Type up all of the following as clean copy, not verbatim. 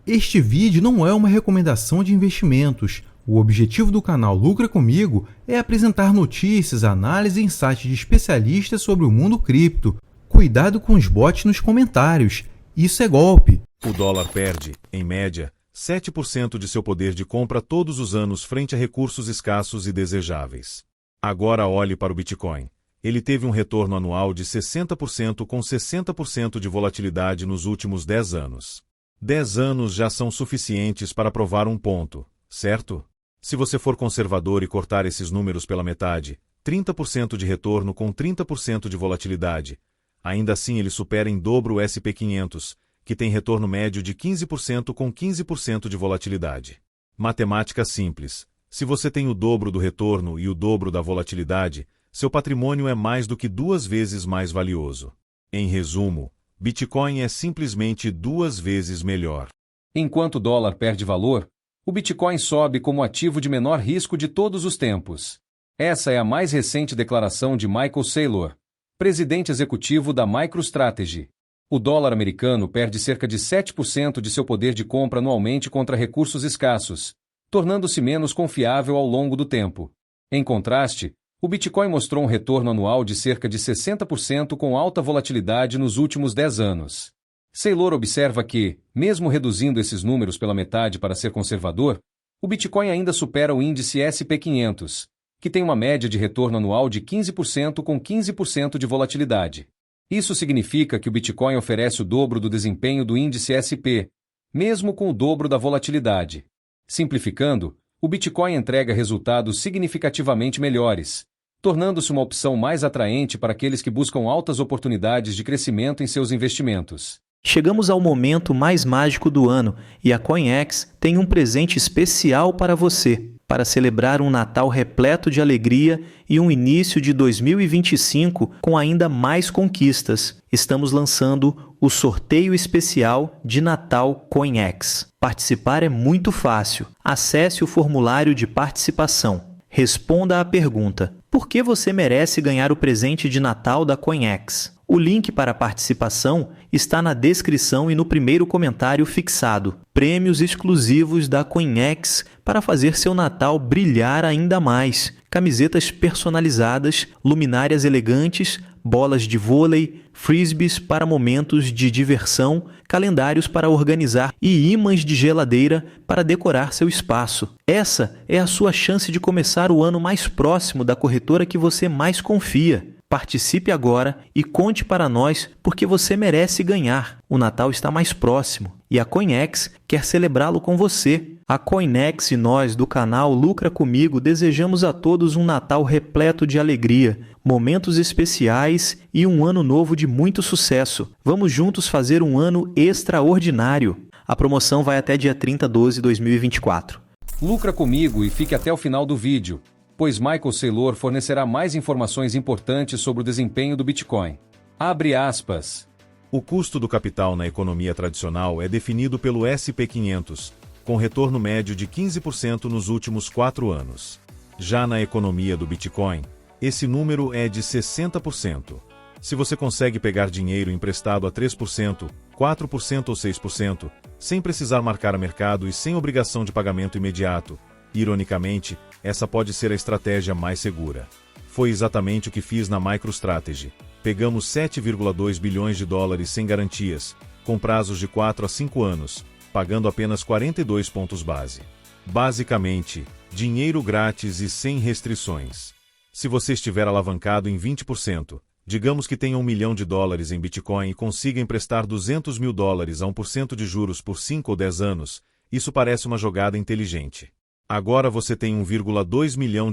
Este vídeo não é uma recomendação de investimentos. O objetivo do canal Lucra Comigo é apresentar notícias, análise e insights de especialistas sobre o mundo cripto. Cuidado com os bots nos comentários. Isso é golpe. O dólar perde, em média, 7% de seu poder de compra todos os anos frente a recursos escassos e desejáveis. Agora olhe para o Bitcoin. Ele teve um retorno anual de 60% com 60% de volatilidade nos últimos 10 anos. 10 anos já são suficientes para provar um ponto, certo? Se você for conservador e cortar esses números pela metade, 30% de retorno com 30% de volatilidade, ainda assim ele supera em dobro o SP500, que tem retorno médio de 15% com 15% de volatilidade. Matemática simples. Se você tem o dobro do retorno e o dobro da volatilidade, seu patrimônio é mais do que 2 vezes mais valioso. Em resumo, Bitcoin é simplesmente 2 vezes melhor. Enquanto o dólar perde valor, o Bitcoin sobe como ativo de menor risco de todos os tempos. Essa é a mais recente declaração de Michael Saylor, presidente executivo da MicroStrategy. O dólar americano perde cerca de 7% de seu poder de compra anualmente contra recursos escassos, tornando-se menos confiável ao longo do tempo. Em contraste, o Bitcoin mostrou um retorno anual de cerca de 60% com alta volatilidade nos últimos 10 anos. Saylor observa que, mesmo reduzindo esses números pela metade para ser conservador, o Bitcoin ainda supera o índice SP500, que tem uma média de retorno anual de 15% com 15% de volatilidade. Isso significa que o Bitcoin oferece o dobro do desempenho do índice SP, mesmo com o dobro da volatilidade. Simplificando, o Bitcoin entrega resultados significativamente melhores, tornando-se uma opção mais atraente para aqueles que buscam altas oportunidades de crescimento em seus investimentos. Chegamos ao momento mais mágico do ano e a CoinEx tem um presente especial para você. Para celebrar um Natal repleto de alegria e um início de 2025 com ainda mais conquistas, estamos lançando o sorteio especial de Natal CoinEx. Participar é muito fácil. Acesse o formulário de participação. Responda à pergunta: por que você merece ganhar o presente de Natal da CoinEx? O link para a participação está na descrição e no primeiro comentário fixado. Prêmios exclusivos da CoinEx para fazer seu Natal brilhar ainda mais. Camisetas personalizadas, luminárias elegantes, bolas de vôlei, frisbees para momentos de diversão, calendários para organizar e ímãs de geladeira para decorar seu espaço. Essa é a sua chance de começar o ano mais próximo da corretora que você mais confia. Participe agora e conte para nós porque você merece ganhar. O Natal está mais próximo e a CoinEx quer celebrá-lo com você. A CoinEx e nós do canal Lucra Comigo desejamos a todos um Natal repleto de alegria, momentos especiais e um ano novo de muito sucesso. Vamos juntos fazer um ano extraordinário. A promoção vai até dia 30/12/2024. Lucra comigo e fique até o final do vídeo, pois Michael Saylor fornecerá mais informações importantes sobre o desempenho do Bitcoin. Abre aspas. O custo do capital na economia tradicional é definido pelo SP500, com retorno médio de 15% nos últimos 4 anos. Já na economia do Bitcoin, esse número é de 60%. Se você consegue pegar dinheiro emprestado a 3%, 4% ou 6%, sem precisar marcar a mercado e sem obrigação de pagamento imediato, ironicamente, essa pode ser a estratégia mais segura. Foi exatamente o que fiz na MicroStrategy. Pegamos 7,2 bilhões de dólares sem garantias, com prazos de 4 a 5 anos, pagando apenas 42 pontos base. Basicamente, dinheiro grátis e sem restrições. Se você estiver alavancado em 20%, digamos que tenha $1 milhão em Bitcoin e consiga emprestar $200 mil a 1% de juros por 5 ou 10 anos, isso parece uma jogada inteligente. Agora você tem $1,2 milhão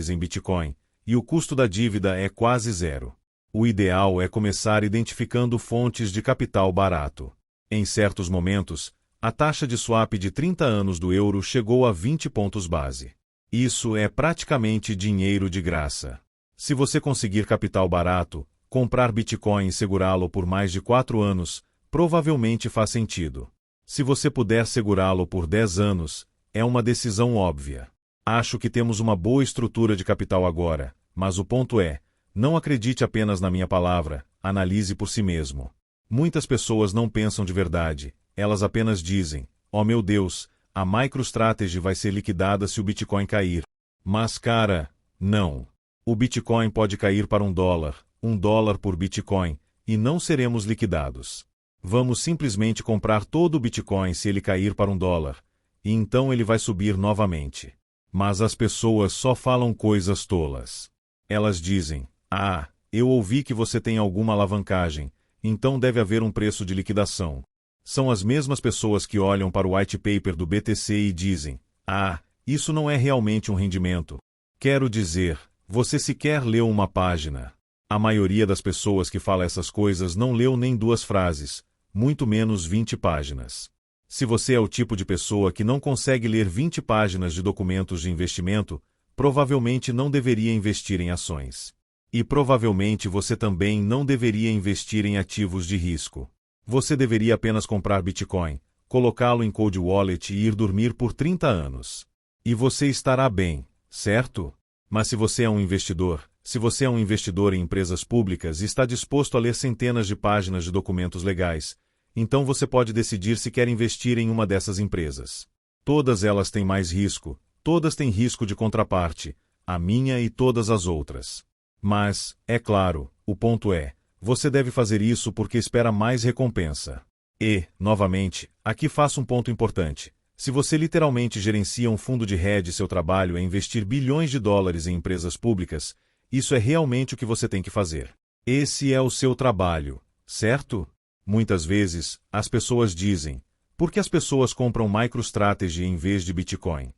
em Bitcoin, e o custo da dívida é quase zero. O ideal é começar identificando fontes de capital barato. Em certos momentos, a taxa de swap de 30 anos do euro chegou a 20 pontos base. Isso é praticamente dinheiro de graça. Se você conseguir capital barato, comprar Bitcoin e segurá-lo por mais de 4 anos, provavelmente faz sentido. Se você puder segurá-lo por 10 anos, é uma decisão óbvia. Acho que temos uma boa estrutura de capital agora, mas o ponto é, não acredite apenas na minha palavra, analise por si mesmo. Muitas pessoas não pensam de verdade, elas apenas dizem, Oh meu Deus, a MicroStrategy vai ser liquidada se o Bitcoin cair. Mas cara, não. O Bitcoin pode cair para $1 por Bitcoin, e não seremos liquidados. Vamos simplesmente comprar todo o Bitcoin se ele cair para $1, e então ele vai subir novamente. Mas as pessoas só falam coisas tolas. Elas dizem, eu ouvi que você tem alguma alavancagem, então deve haver um preço de liquidação. São as mesmas pessoas que olham para o white paper do BTC e dizem, isso não é realmente um rendimento. Quero dizer, você sequer leu uma página. A maioria das pessoas que fala essas coisas não leu nem 2 frases, muito menos 20 páginas. Se você é o tipo de pessoa que não consegue ler 20 páginas de documentos de investimento, provavelmente não deveria investir em ações. E provavelmente você também não deveria investir em ativos de risco. Você deveria apenas comprar Bitcoin, colocá-lo em cold wallet e ir dormir por 30 anos. E você estará bem, certo? Mas se você é um investidor em empresas públicas e está disposto a ler centenas de páginas de documentos legais, então você pode decidir se quer investir em uma dessas empresas. Todas elas têm mais risco, todas têm risco de contraparte, a minha e todas as outras. Mas, é claro, o ponto é, você deve fazer isso porque espera mais recompensa. E, novamente, aqui faço um ponto importante. Se você literalmente gerencia um fundo de hedge e seu trabalho é investir bilhões de dólares em empresas públicas, isso é realmente o que você tem que fazer. Esse é o seu trabalho, certo? Muitas vezes, as pessoas dizem, por que as pessoas compram MicroStrategy em vez de Bitcoin?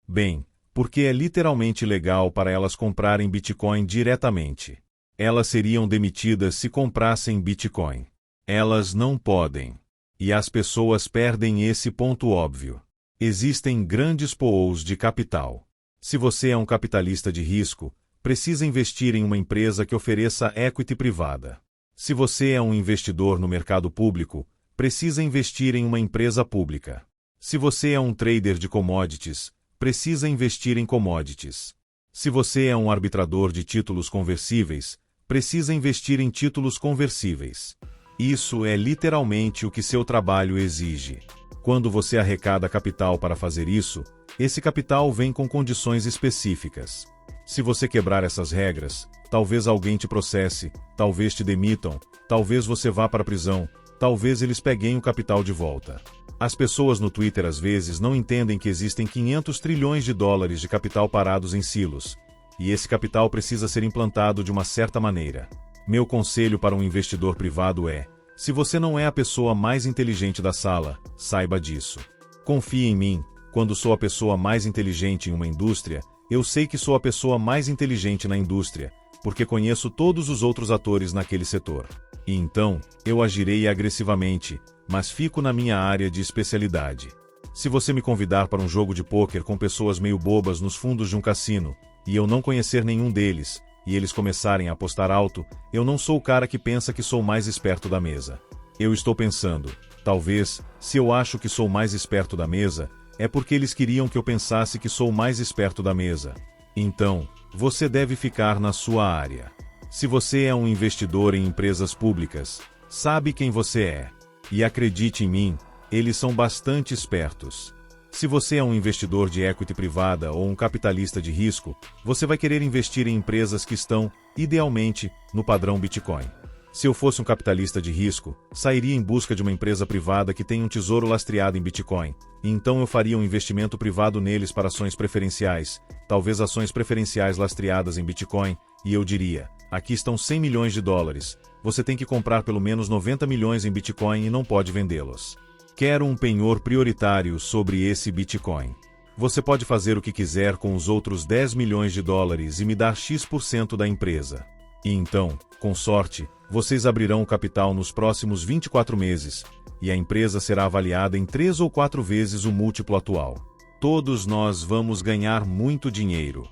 Bem, porque é literalmente legal para elas comprarem Bitcoin diretamente. Elas seriam demitidas se comprassem Bitcoin. Elas não podem. E as pessoas perdem esse ponto óbvio. Existem grandes pools de capital. Se você é um capitalista de risco, precisa investir em uma empresa que ofereça equity privada. Se você é um investidor no mercado público, precisa investir em uma empresa pública. Se você é um trader de commodities, precisa investir em commodities. Se você é um arbitrador de títulos conversíveis, precisa investir em títulos conversíveis. Isso é literalmente o que seu trabalho exige. Quando você arrecada capital para fazer isso, esse capital vem com condições específicas. Se você quebrar essas regras, talvez alguém te processe, talvez te demitam, talvez você vá para a prisão, talvez eles peguem o capital de volta. As pessoas no Twitter às vezes não entendem que existem 500 trilhões de dólares de capital parados em silos, e esse capital precisa ser implantado de uma certa maneira. Meu conselho para um investidor privado é, se você não é a pessoa mais inteligente da sala, saiba disso. Confie em mim, quando sou a pessoa mais inteligente em uma indústria, eu sei que sou a pessoa mais inteligente na indústria, porque conheço todos os outros atores naquele setor. E então, eu agirei agressivamente, mas fico na minha área de especialidade. Se você me convidar para um jogo de pôquer com pessoas meio bobas nos fundos de um cassino, e eu não conhecer nenhum deles, e eles começarem a apostar alto, eu não sou o cara que pensa que sou mais esperto da mesa. Eu estou pensando, talvez, se eu acho que sou mais esperto da mesa, é porque eles queriam que eu pensasse que sou mais esperto da mesa. Então, você deve ficar na sua área. Se você é um investidor em empresas públicas, sabe quem você é. E acredite em mim, eles são bastante espertos. Se você é um investidor de equity privada ou um capitalista de risco, você vai querer investir em empresas que estão, idealmente, no padrão Bitcoin. Se eu fosse um capitalista de risco, sairia em busca de uma empresa privada que tem um tesouro lastreado em Bitcoin, e então eu faria um investimento privado neles para ações preferenciais, talvez ações preferenciais lastreadas em Bitcoin, e eu diria, aqui estão 100 milhões de dólares, você tem que comprar pelo menos 90 milhões em Bitcoin e não pode vendê-los. Quero um penhor prioritário sobre esse Bitcoin. Você pode fazer o que quiser com os outros 10 milhões de dólares e me dar X% da empresa. E então, com sorte, vocês abrirão o capital nos próximos 24 meses, e a empresa será avaliada em 3 ou 4 vezes o múltiplo atual. Todos nós vamos ganhar muito dinheiro.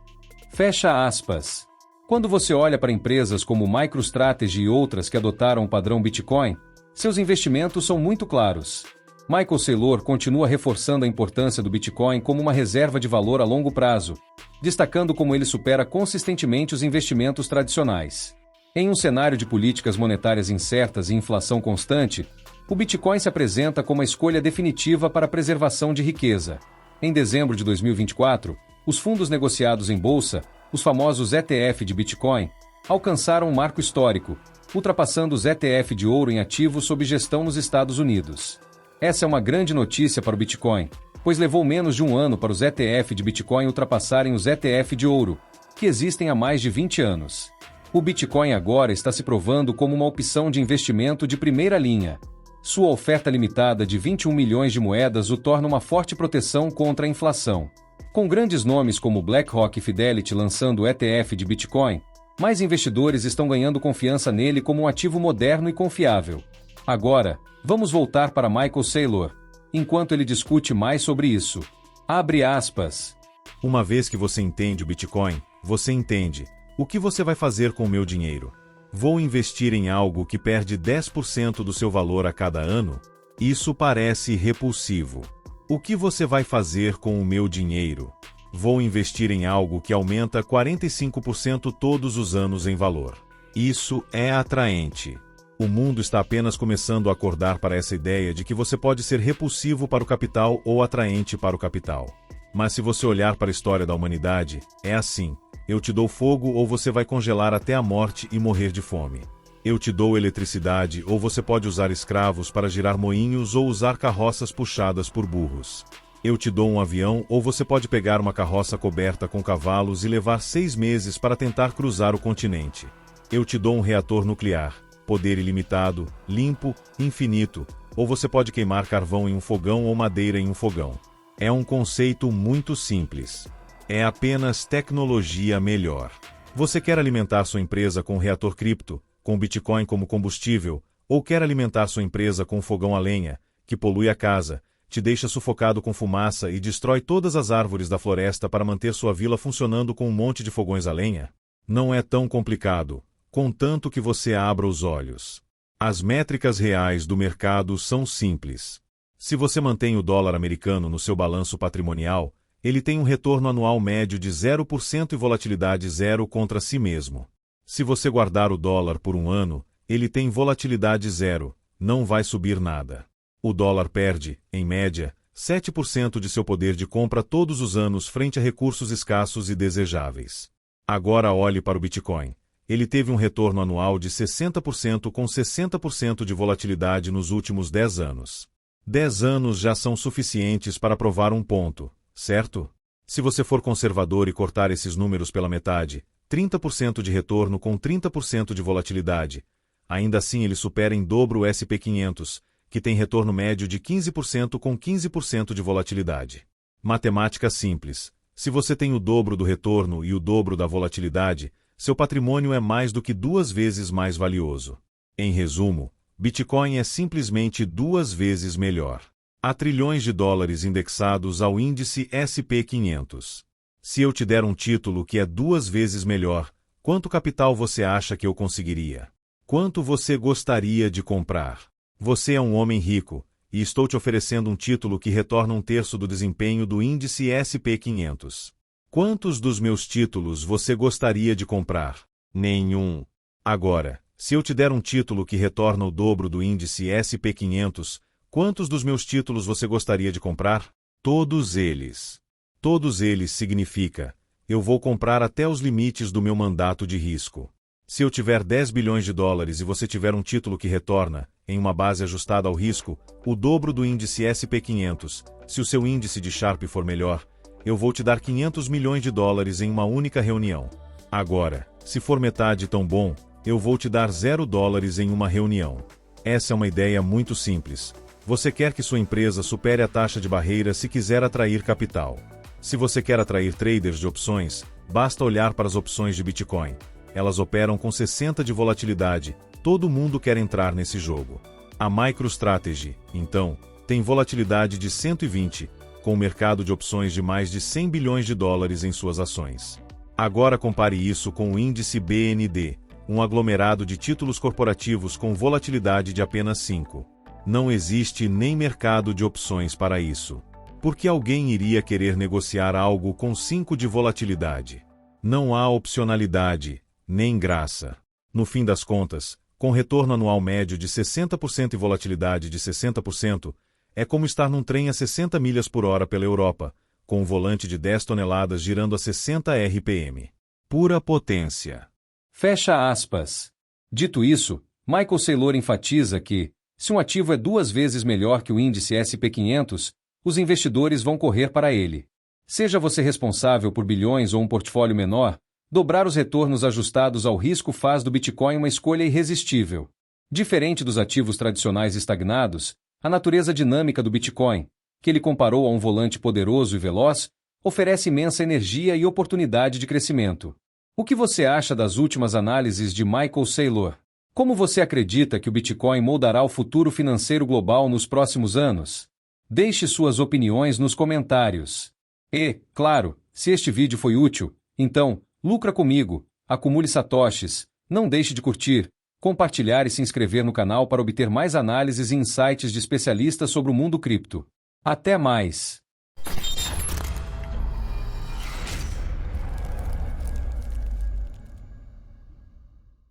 Fecha aspas. Quando você olha para empresas como MicroStrategy e outras que adotaram o padrão Bitcoin, seus investimentos são muito claros. Michael Saylor continua reforçando a importância do Bitcoin como uma reserva de valor a longo prazo, destacando como ele supera consistentemente os investimentos tradicionais. Em um cenário de políticas monetárias incertas e inflação constante, O Bitcoin se apresenta como a escolha definitiva para a preservação de riqueza. Em dezembro de 2024, os fundos negociados em bolsa, os famosos ETF de Bitcoin, alcançaram um marco histórico, ultrapassando os ETF de ouro em ativos sob gestão nos Estados Unidos. Essa é uma grande notícia para o Bitcoin, pois levou menos de um ano para os ETF de Bitcoin ultrapassarem os ETF de ouro, que existem há mais de 20 anos. O Bitcoin agora está se provando como uma opção de investimento de primeira linha. Sua oferta limitada de 21 milhões de moedas o torna uma forte proteção contra a inflação. Com grandes nomes como BlackRock e Fidelity lançando o ETF de Bitcoin, mais investidores estão ganhando confiança nele como um ativo moderno e confiável. Agora, vamos voltar para Michael Saylor, enquanto ele discute mais sobre isso. Abre aspas. Uma vez que você entende o Bitcoin, você entende: o que você vai fazer com o meu dinheiro? Vou investir em algo que perde 10% do seu valor a cada ano? Isso parece repulsivo. O que você vai fazer com o meu dinheiro? Vou investir em algo que aumenta 45% todos os anos em valor. Isso é atraente. O mundo está apenas começando a acordar para essa ideia de que você pode ser repulsivo para o capital ou atraente para o capital. Mas se você olhar para a história da humanidade, é assim: eu te dou fogo ou você vai congelar até a morte e morrer de fome. Eu te dou eletricidade ou você pode usar escravos para girar moinhos ou usar carroças puxadas por burros. Eu te dou um avião ou você pode pegar uma carroça coberta com cavalos e levar 6 meses para tentar cruzar o continente. Eu te dou um reator nuclear, poder ilimitado, limpo, infinito, ou você pode queimar carvão em um fogão ou madeira em um fogão. É um conceito muito simples. É apenas tecnologia melhor. Você quer alimentar sua empresa com um reator cripto, com Bitcoin como combustível, ou quer alimentar sua empresa com um fogão a lenha, que polui a casa, te deixa sufocado com fumaça e destrói todas as árvores da floresta para manter sua vila funcionando com um monte de fogões a lenha? Não é tão complicado, contanto que você abra os olhos. As métricas reais do mercado são simples. Se você mantém o dólar americano no seu balanço patrimonial, ele tem um retorno anual médio de 0% e volatilidade zero contra si mesmo. Se você guardar o dólar por um ano, ele tem volatilidade zero, não vai subir nada. O dólar perde, em média, 7% de seu poder de compra todos os anos frente a recursos escassos e desejáveis. Agora olhe para o Bitcoin. Ele teve um retorno anual de 60% com 60% de volatilidade nos últimos 10 anos. 10 anos já são suficientes para provar um ponto, certo? Se você for conservador e cortar esses números pela metade, 30% de retorno com 30% de volatilidade, ainda assim ele supera em dobro o S&P 500, que tem retorno médio de 15% com 15% de volatilidade. Matemática simples. Se você tem o dobro do retorno e o dobro da volatilidade, seu patrimônio é mais do que 2 vezes mais valioso. Em resumo, Bitcoin é simplesmente 2 vezes melhor. Há trilhões de dólares indexados ao índice S&P 500. Se eu te der um título que é 2 vezes melhor, quanto capital você acha que eu conseguiria? Quanto você gostaria de comprar? Você é um homem rico, e estou te oferecendo um título que retorna 1/3 do desempenho do índice S&P 500. Quantos dos meus títulos você gostaria de comprar? Nenhum. Agora, se eu te der um título que retorna o dobro do índice S&P 500, quantos dos meus títulos você gostaria de comprar? Todos eles. Todos eles significa: eu vou comprar até os limites do meu mandato de risco. Se eu tiver 10 bilhões de dólares e você tiver um título que retorna, em uma base ajustada ao risco, o dobro do índice S&P 500, se o seu índice de Sharpe for melhor, eu vou te dar 500 milhões de dólares em uma única reunião. Agora, se for metade tão bom, eu vou te dar $0 em uma reunião. Essa é uma ideia muito simples. Você quer que sua empresa supere a taxa de barreira se quiser atrair capital. Se você quer atrair traders de opções, basta olhar para as opções de Bitcoin. Elas operam com 60 de volatilidade. Todo mundo quer entrar nesse jogo. A MicroStrategy, então, tem volatilidade de 120, com um mercado de opções de mais de 100 bilhões de dólares em suas ações. Agora compare isso com o índice BND, um aglomerado de títulos corporativos com volatilidade de apenas 5. Não existe nem mercado de opções para isso. Por que alguém iria querer negociar algo com 5 de volatilidade? Não há opcionalidade, nem graça. No fim das contas, Com retorno anual médio de 60% e volatilidade de 60%, é como estar num trem a 60 milhas por hora pela Europa, com um volante de 10 toneladas girando a 60 RPM. Pura potência. Fecha aspas. Dito isso, Michael Saylor enfatiza que, se um ativo é 2 vezes melhor que o índice S&P 500, os investidores vão correr para ele. Seja você responsável por bilhões ou um portfólio menor, dobrar os retornos ajustados ao risco faz do Bitcoin uma escolha irresistível. Diferente dos ativos tradicionais estagnados, a natureza dinâmica do Bitcoin, que ele comparou a um volante poderoso e veloz, oferece imensa energia e oportunidade de crescimento. O que você acha das últimas análises de Michael Saylor? Como você acredita que o Bitcoin moldará o futuro financeiro global nos próximos anos? Deixe suas opiniões nos comentários. E, claro, se este vídeo foi útil, então, lucra comigo, acumule satoshis, não deixe de curtir, compartilhar e se inscrever no canal para obter mais análises e insights de especialistas sobre o mundo cripto. Até mais!